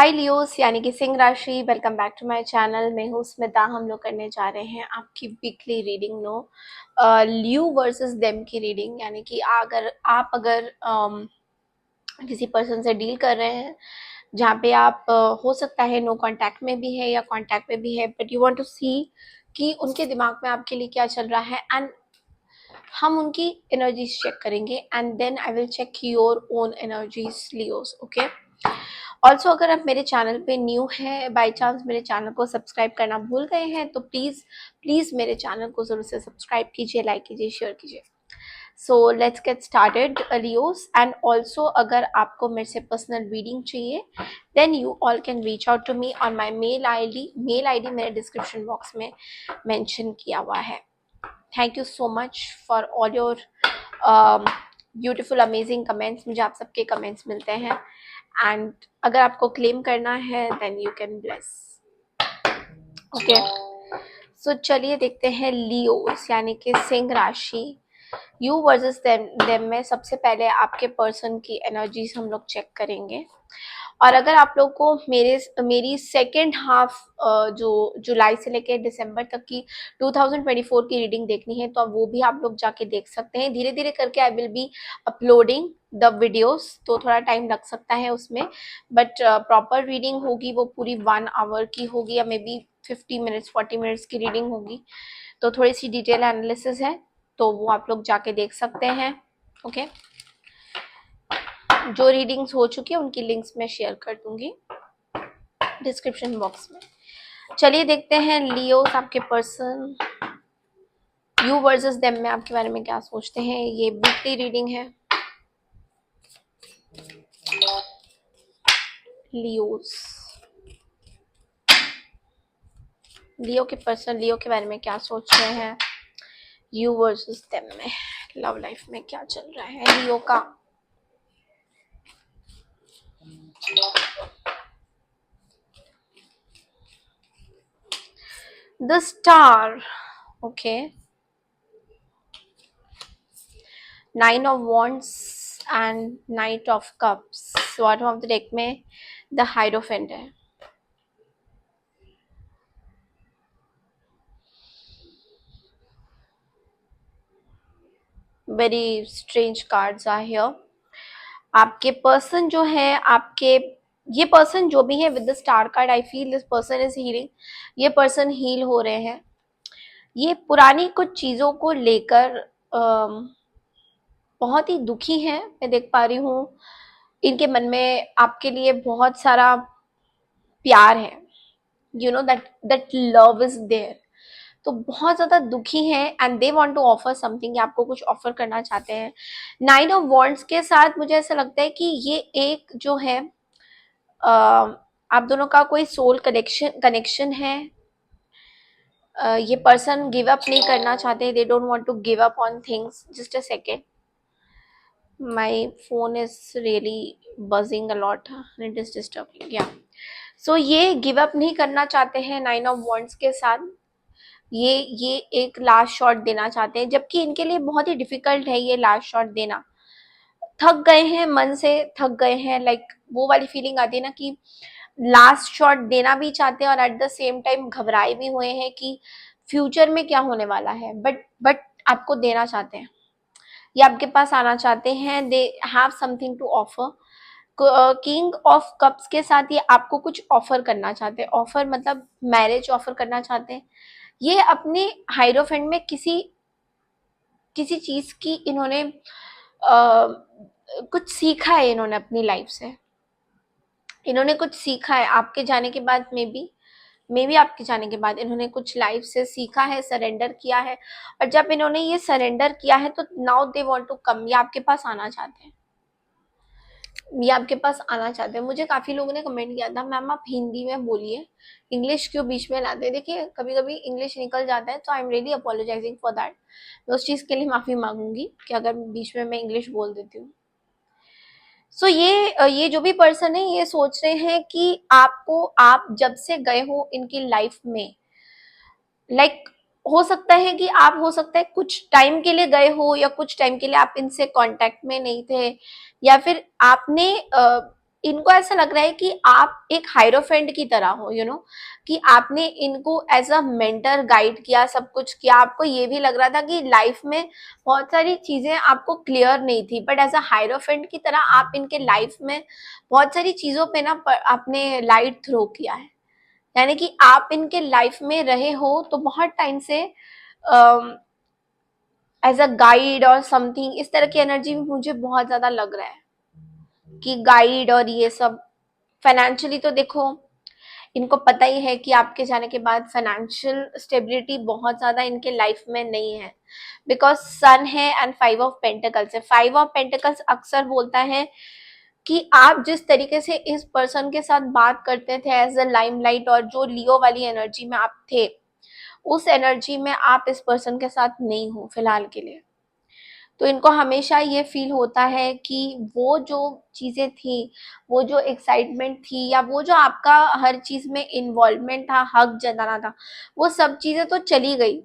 हाय Leos यानी कि सिंह राशि, welcome back to my channel. मैं हूँ स्मिता। हम लोग करने जा रहे हैं आपकी वीकली रीडिंग लियो वर्सेस देम की रीडिंग। यानी कि अगर किसी पर्सन से डील कर रहे हैं जहाँ पे आप हो सकता है नो कांटेक्ट में भी है या कांटेक्ट में भी है, बट यू वांट टू सी कि उनके दिमाग में आपके लिए क्या चल रहा है, एंड हम उनकी एनर्जीज चेक करेंगे and then I will check your own energies Leos. Okay, also अगर आप मेरे चैनल पे न्यू है, बाय चांस मेरे चैनल को सब्सक्राइब करना भूल गए हैं, तो प्लीज़ प्लीज़ मेरे चैनल को ज़रूर से सब्सक्राइब कीजिए, लाइक कीजिए, शेयर कीजिए। So let's get started Leos. And also अगर आपको मेरे से पर्सनल रीडिंग चाहिए then you all can reach out to me on my mail ID डी मेरे डिस्क्रिप्शन बॉक्स में मेंशन किया हुआ है। Thank you so much for all your beautiful amazing comments. मुझे आप सबके कमेंट्स मिलते हैं एंड अगर आपको क्लेम करना है then you can bless. Okay, so चलिए देखते हैं लियोस यानी कि सिंह राशि, यू वर्सेस देम में सबसे पहले आपके पर्सन की एनर्जीज हम लोग चेक करेंगे। और अगर आप लोग को मेरी सेकेंड हाफ जो जुलाई से लेकर दिसंबर तक की 2024 की रीडिंग देखनी है तो वो भी आप लोग जाके देख सकते हैं। धीरे धीरे करके I will be uploading the videos, तो थोड़ा टाइम लग सकता है उसमें, बट प्रॉपर रीडिंग होगी वो पूरी 1 आवर की होगी या मे बी 50 मिनट्स 40 मिनट्स की रीडिंग होगी। तो थोड़ी सी डिटेल एनालिसिस है तो वो आप लोग जाके देख सकते हैं। ओके, जो रीडिंग्स हो चुकी है उनकी लिंक्स मैं शेयर कर दूंगी डिस्क्रिप्शन बॉक्स में। चलिए देखते हैं लियोस आपके पर्सन यू वर्सेस देम में आपके बारे में क्या सोचते हैं। ये वीकली रीडिंग है। लियोस, लियो के पर्सन लियो के बारे में क्या सोच रहे हैं यू वर्सेस देम में, लव लाइफ में क्या चल रहा है लियो का। The star, okay, 9 of wands and knight of cups। Bottom of the deck में द हाइरोफेंट है। Very strange cards are here. आपके पर्सन जो है, आपके ये पर्सन जो भी है with the star card, I feel this person is healing. ये पर्सन हील हो रहे हैं। ये पुरानी कुछ चीजों को लेकर बहुत ही दुखी हैं। मैं देख पा रही हूँ इनके मन में आपके लिए बहुत सारा प्यार है, you know that love is there. तो बहुत ज्यादा दुखी हैं and they want to offer something, आपको कुछ ऑफर करना चाहते हैं। 9 ऑफ वॉन्ड्स के साथ मुझे ऐसा लगता है कि ये एक जो है आप दोनों का कोई सोल कनेक्शन है। ये पर्सन गिव अप नहीं करना चाहते, they don't want to give up on things. Just a second, my phone is really buzzing a lot, it is disturbing, या सो ये गिव अप नहीं करना चाहते हैं 9 ऑफ वॉन्ड्स के साथ। ये एक लास्ट शॉट देना चाहते हैं, जबकि इनके लिए बहुत ही डिफिकल्ट है ये लास्ट शॉट देना। थक गए हैं, मन से थक गए हैं, लाइक वो वाली फीलिंग आती है ना कि लास्ट शॉट देना भी चाहते हैं और एट द सेम टाइम घबराए भी हुए हैं कि फ्यूचर में क्या होने वाला है, बट आपको देना चाहते हैं, ये आपके पास आना चाहते हैं। They have something to offer. King of cups के साथ ये आपको कुछ ऑफर करना चाहते हैं। ऑफर मतलब मैरिज ऑफर करना चाहते हैं। ये अपने हाइरोफेंट में किसी किसी चीज की इन्होंने कुछ सीखा है, इन्होंने अपनी लाइफ से इन्होंने कुछ सीखा है आपके जाने के बाद। मे बी आपके जाने के बाद इन्होंने कुछ लाइफ से सीखा है, सरेंडर किया है, और जब इन्होंने ये सरेंडर किया है तो now they want to come, ये आपके पास आना चाहते हैं, ये आपके पास आना चाहते हैं। मुझे काफी लोगों ने कमेंट किया था मैम आप हिंदी में बोलिए, इंग्लिश क्यों बीच में लाते हैं। देखिए कभी कभी इंग्लिश निकल जाता है, तो I am really apologising for that. मैं उस चीज के लिए माफी मांगूंगी कि अगर बीच में मैं इंग्लिश बोल देती हूँ। सो ये जो भी पर्सन है ये सोच रहे हैं कि आप जब से गए हो इनकी लाइफ में, लाइक हो सकता है कि आप हो सकता है कुछ टाइम के लिए गए हो या कुछ टाइम के लिए आप इनसे कांटेक्ट में नहीं थे, या फिर आपने इनको ऐसा लग रहा है कि आप एक हायरोफेंट की तरह हो, कि आपने इनको एज अ मेंटर गाइड किया, सब कुछ किया। आपको ये भी लग रहा था कि लाइफ में बहुत सारी चीजें आपको क्लियर नहीं थी, बट एज अ हायरोफेंट की तरह आप इनके लाइफ में बहुत सारी चीजों पे ना आपने लाइट थ्रो किया है। यानी कि आप इनके लाइफ में रहे हो तो बहुत टाइम से एज अ गाइड और समथिंग, इस तरह की एनर्जी मुझे बहुत ज्यादा लग रहा है कि गाइड और ये सब। फाइनेंशियली तो देखो, इनको पता ही है कि आपके जाने के बाद फाइनेंशियल स्टेबिलिटी बहुत ज्यादा इनके लाइफ में नहीं है, बिकॉज सन है एंड 5 ऑफ पेंटिकल्स है। 5 ऑफ पेंटिकल्स अक्सर बोलता है कि आप जिस तरीके से इस पर्सन के साथ बात करते थे एज अ लाइमलाइट, और जो लियो वाली एनर्जी में आप थे, उस एनर्जी में आप इस पर्सन के साथ नहीं हो फिलहाल के लिए। तो इनको हमेशा ये फील होता है कि वो जो चीजें थी, वो जो एक्साइटमेंट थी, या वो जो आपका हर चीज में इन्वॉल्वमेंट था, हक जताना था, वो सब चीजें तो चली गई,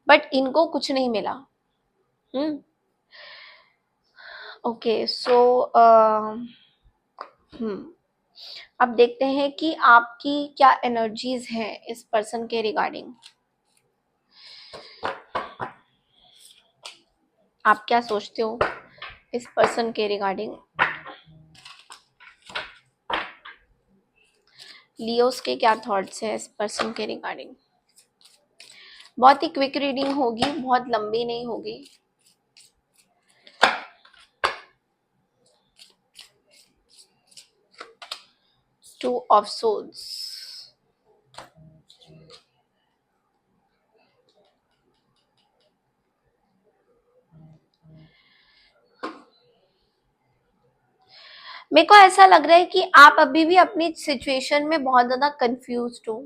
बट इनको कुछ नहीं मिला। हम्म। ओके, सो हम्म अब देखते हैं कि आपकी क्या एनर्जीज हैं इस पर्सन के रिगार्डिंग। आप क्या सोचते हो इस पर्सन के रिगार्डिंग? लियोस के क्या थॉट्स हैं इस पर्सन के रिगार्डिंग? बहुत ही क्विक रीडिंग होगी, बहुत लंबी नहीं होगी। Two of souls. मेरे को ऐसा लग रहा है कि आप अभी भी अपनी सिचुएशन में बहुत ज्यादा कंफ्यूज्ड हो,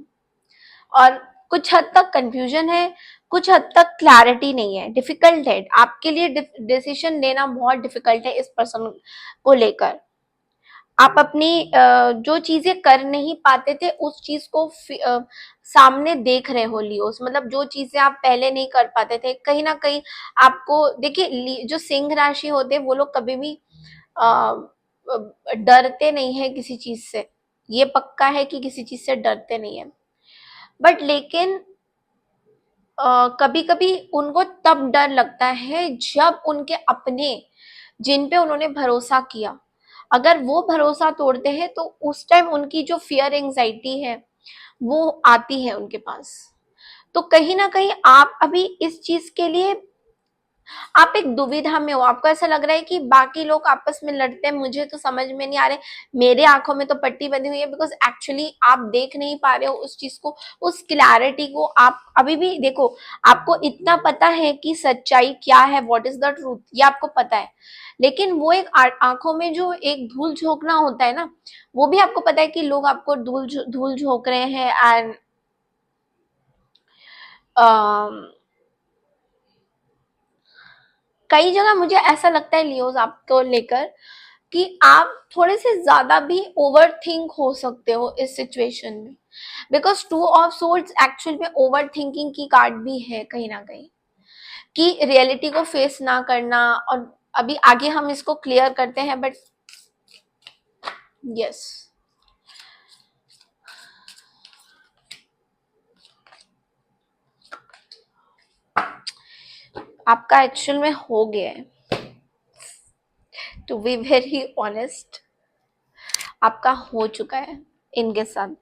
और कुछ हद तक कंफ्यूजन है, कुछ हद तक क्लैरिटी नहीं है, डिफिकल्ट है आपके लिए। डिसीजन लेना बहुत डिफिकल्ट है इस पर्सन को लेकर। आप अपनी जो चीजें कर नहीं पाते थे उस चीज को सामने देख रहे हो लियोस। मतलब जो चीजें आप पहले नहीं कर पाते थे, कहीं ना कहीं आपको देखिए, जो सिंह राशि होते हैं वो लोग कभी भी अ, डरते नहीं है किसी चीज से। ये पक्का है कि किसी चीज से डरते नहीं है, बट लेकिन कभी कभी उनको तब डर लगता है जब उनके अपने, जिन पे उन्होंने भरोसा किया, अगर वो भरोसा तोड़ते हैं तो उस टाइम उनकी जो फियर एंजाइटी है वो आती है उनके पास। तो कहीं ना कहीं आप अभी इस चीज के लिए आप एक दुविधा में हो। आपको ऐसा लग रहा है कि बाकी लोग आपस में लड़ते हैं, मुझे तो समझ में नहीं आ रहे, मेरे आंखों में तो पट्टी बंधी हुई है, बिकॉज एक्चुअली आप देख नहीं पा रहे हो उस चीज को, उस क्लैरिटी को। आप अभी भी देखो, आपको इतना पता है कि सच्चाई क्या है, व्हाट इज द ट्रूथ, ये आपको पता है, लेकिन वो एक आंखों में जो एक धूल झोंकना होता है ना, वो भी आपको पता है कि लोग आपको धूल झोंक रहे हैं। एंड कई जगह मुझे ऐसा लगता है लियोज आपको लेकर कि आप थोड़े से ज्यादा भी ओवर थिंक हो सकते हो इस सिचुएशन में, because two of swords actual में ओवर थिंकिंग की कार्ड भी है कहीं ना कहीं, कि रियलिटी को फेस ना करना। और अभी आगे हम इसको क्लियर करते हैं, बट यस, आपका एक्चुअल में हो गया है। टू बी वेरी ऑनेस्ट, आपका हो चुका है इनके साथ।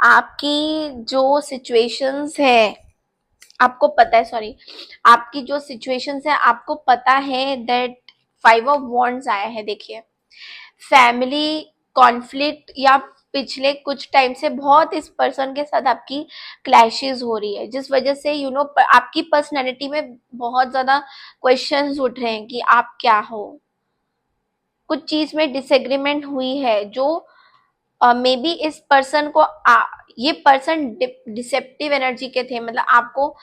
आपकी जो सिचुएशंस है आपको पता है, सॉरी, आपकी जो सिचुएशंस है आपको पता है दैट 5 ऑफ वॉन्ड्स आया है। देखिए, फैमिली कॉन्फ्लिक्ट, या पिछले कुछ टाइम से बहुत इस पर्सन के साथ आपकी क्लैशेस हो रही है, जिस वजह से आपकी पर्सनैलिटी में बहुत ज्यादा क्वेश्चंस उठ रहे हैं कि आप क्या हो। कुछ चीज में डिसएग्रीमेंट हुई है, जो मे बी इस पर्सन को ये पर्सन डिसेप्टिव एनर्जी के थे। मतलब आपको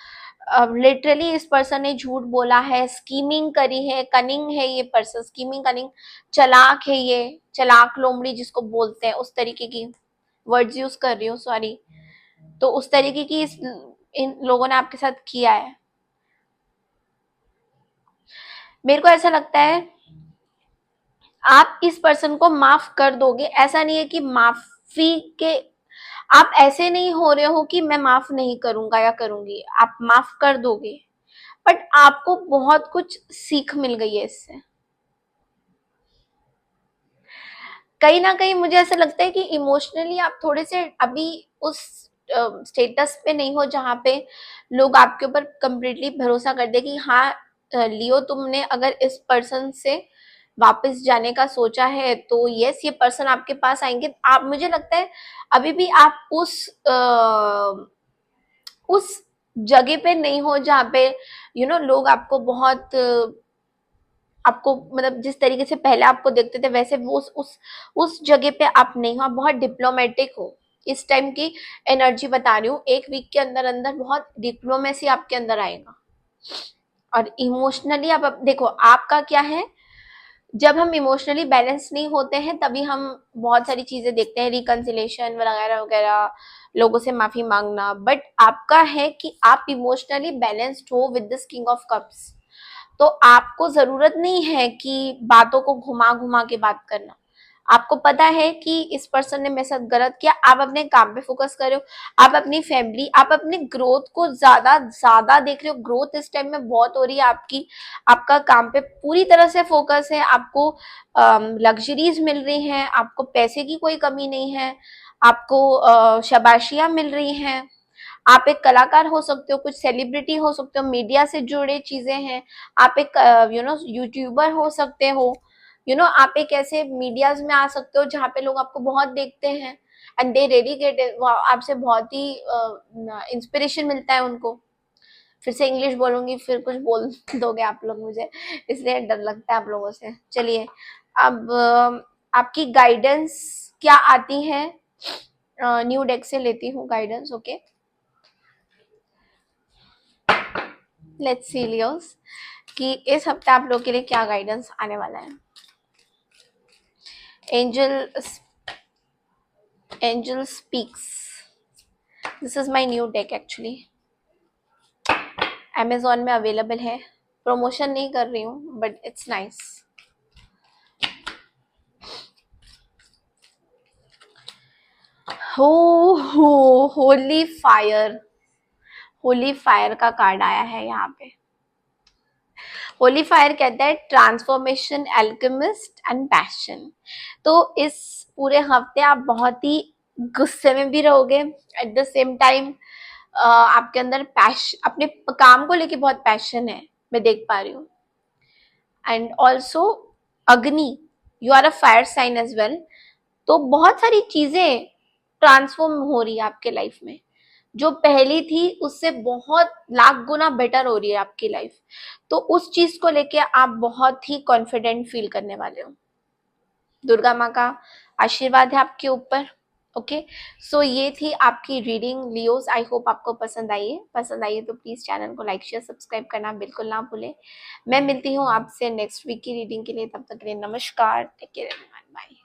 लिटरली इस पर्सन ने झूठ बोला है, स्कीमिंग करी है, कनिंग है ये पर्सन, स्कीमिंग कनिंग, चालाक है ये, चालाक लोमड़ी जिसको बोलते हैं, उस तरीके की वर्ड्स यूज कर रही हूँ, सॉरी। तो उस तरीके की इन लोगों ने आपके साथ किया है। मेरे को ऐसा लगता है आप इस पर्सन को माफ कर दोगे, ऐसा नहीं है कि माफी के आप ऐसे नहीं हो रहे हो कि मैं माफ नहीं करूंगा या करूंगी, आप माफ कर दोगे, बट आपको बहुत कुछ सीख मिल गई है इससे। कहीं ना कहीं मुझे ऐसा लगता है कि इमोशनली आप थोड़े से अभी उस स्टेटस पे नहीं हो जहाँ पे लोग आपके ऊपर कंप्लीटली भरोसा कर दे कि हाँ लियो, तुमने अगर इस पर्सन से वापस जाने का सोचा है तो यस ये पर्सन आपके पास आएंगे। आप, मुझे लगता है अभी भी आप उस जगह पे नहीं हो जहाँ पे लोग आपको बहुत आपको मतलब जिस तरीके से पहले आपको देखते थे वैसे वो उस जगह पे आप नहीं हो, आप बहुत डिप्लोमेटिक हो। इस टाइम की एनर्जी बता रही हूँ, एक वीक के अंदर अंदर बहुत डिप्लोमेसी आपके अंदर आएगा। और इमोशनली आप देखो आपका क्या है, जब हम इमोशनली बैलेंस नहीं होते हैं तभी हम बहुत सारी चीजें देखते हैं, रिकंसिलेशन वगैरह वगैरह, लोगों से माफी मांगना, बट आपका है कि आप इमोशनली बैलेंस्ड हो with this king of cups. तो आपको जरूरत नहीं है कि बातों को घुमा घुमा के बात करना। आपको पता है कि इस पर्सन ने मेरे साथ गलत किया, आप अपने काम पे फोकस कर रहे हो, आप अपनी फैमिली, आप अपनी ग्रोथ को ज्यादा ज्यादा देख रहे हो। ग्रोथ इस टाइम में बहुत हो रही है आपकी, आपका काम पे पूरी तरह से फोकस है, आपको लग्जरीज मिल रही हैं, आपको पैसे की कोई कमी नहीं है, आपको शाबाशियां मिल रही हैं, आप एक कलाकार हो सकते हो, कुछ सेलिब्रिटी हो सकते हो, मीडिया से जुड़े चीजें हैं, आप एक यूट्यूबर हो सकते हो, आप एक ऐसे मीडियाज में आ सकते हो जहाँ पे लोग आपको बहुत देखते हैं एंड दे रियली गेट, आपसे बहुत ही इंस्पिरेशन मिलता है उनको। फिर से इंग्लिश बोलूंगी फिर कुछ बोल दोगे आप लोग मुझे, इसलिए डर लगता है आप लोगों से। चलिए अब आपकी गाइडेंस क्या आती है, न्यू डेक से लेती हूँ guidance. Okay, let's see Leos कि इस हफ्ते आप लोग के लिए क्या गाइडेंस आने वाला है। Angel angel speaks, this is my new deck actually, Amazon में अवेलेबल है, प्रमोशन नहीं कर रही हूँ बट इट्स नाइस। हो होली फायर, होली फायर का कार्ड आया है यहाँ पे। होली फायर कहता है ट्रांसफॉर्मेशन, एल्केमिस्ट एंड पैशन। तो इस पूरे हफ्ते आप बहुत ही गुस्से में भी रहोगे, एट द सेम टाइम आपके अंदर पैशन, अपने काम को लेके बहुत पैशन है, मैं देख पा रही हूँ। And also Agni, you are a fire sign as well. तो बहुत सारी चीजें ट्रांसफॉर्म हो रही है आपके लाइफ में, जो पहली थी उससे बहुत लाख गुना बेटर हो रही है आपकी लाइफ। तो उस चीज को लेके आप बहुत ही कॉन्फिडेंट फील करने वाले हो, दुर्गा माँ का आशीर्वाद है आपके ऊपर। ओके, सो ये थी आपकी रीडिंग लियोस, आई होप आपको पसंद आई है। पसंद आई है तो प्लीज चैनल को लाइक शेयर सब्सक्राइब करना बिल्कुल ना भूलें। मैं मिलती हूँ आपसे नेक्स्ट वीक की रीडिंग के लिए, तब तक के लिए नमस्कार, टेक केयर एवरीवन, बाय।